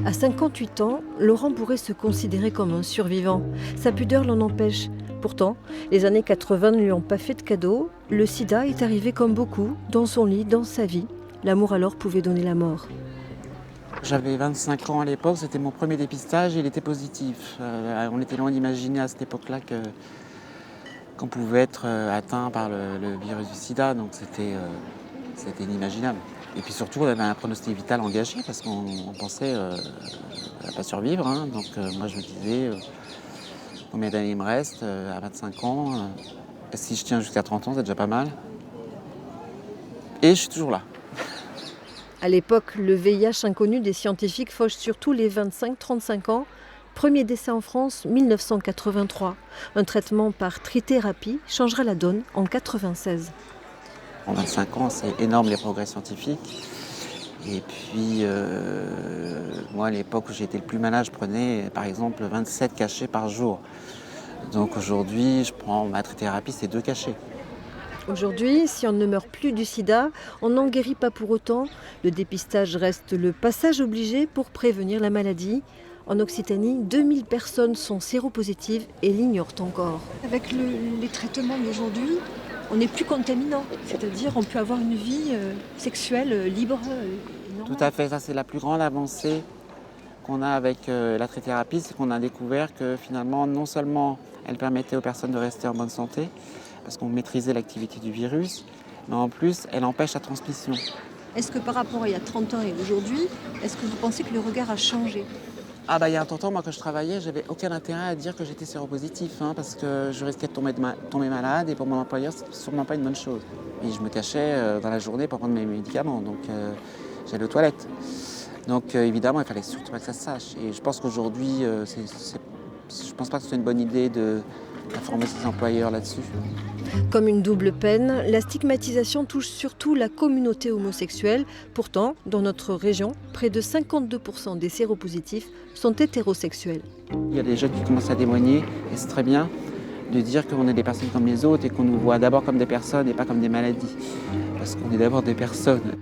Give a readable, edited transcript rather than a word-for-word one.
À 58 ans, Laurent pourrait se considérer comme un survivant. Sa pudeur l'en empêche. Pourtant, les années 80 ne lui ont pas fait de cadeau. Le sida est arrivé comme beaucoup, dans son lit, dans sa vie. L'amour alors pouvait donner la mort. J'avais 25 ans à l'époque, c'était mon premier dépistage et il était positif. On était loin d'imaginer à cette époque-là qu'on pouvait être atteint par le virus du sida, donc c'était inimaginable. Et puis surtout, on avait un pronostic vital engagé parce qu'on pensait à pas survivre. Hein. Donc moi, je me disais, combien d'années il me reste à 25 ans si je tiens jusqu'à 30 ans, c'est déjà pas mal. Et je suis toujours là. À l'époque, le VIH inconnu des scientifiques fauche surtout les 25-35 ans. Premier décès en France, 1983. Un traitement par trithérapie changera la donne en 1996. En 25 ans, c'est énorme les progrès scientifiques. Et puis, moi, à l'époque où j'étais le plus malade, je prenais par exemple 27 cachets par jour. Donc aujourd'hui, je prends ma trithérapie, c'est 2 cachets. Aujourd'hui, si on ne meurt plus du sida, on n'en guérit pas pour autant. Le dépistage reste le passage obligé pour prévenir la maladie. En Occitanie, 2000 personnes sont séropositives et l'ignorent encore. Avec les traitements d'aujourd'hui, on n'est plus contaminant. C'est-à-dire on peut avoir une vie sexuelle libre. Tout à fait, ça c'est la plus grande avancée qu'on a avec la trithérapie, c'est qu'on a découvert que finalement, non seulement elle permettait aux personnes de rester en bonne santé, parce qu'on maîtrisait l'activité du virus, mais en plus, elle empêche la transmission. Est-ce que par rapport à il y a 30 ans et aujourd'hui, est-ce que vous pensez que le regard a changé ? Ah bah il y a un temps, moi quand je travaillais, j'avais aucun intérêt à dire que j'étais séropositif, hein, parce que je risquais de tomber malade et pour mon employeur, c'est sûrement pas une bonne chose. Et je me cachais dans la journée pour prendre mes médicaments, donc j'allais aux toilettes. Donc évidemment, il fallait surtout pas que ça se sache. Et je pense qu'aujourd'hui, je pense pas que ce soit une bonne idée d'informer ses employeurs là-dessus. Comme une double peine, la stigmatisation touche surtout la communauté homosexuelle. Pourtant, dans notre région, près de 52% des séropositifs sont hétérosexuels. Il y a des jeunes qui commencent à témoigner, et c'est très bien de dire qu'on est des personnes comme les autres et qu'on nous voit d'abord comme des personnes et pas comme des maladies. Parce qu'on est d'abord des personnes.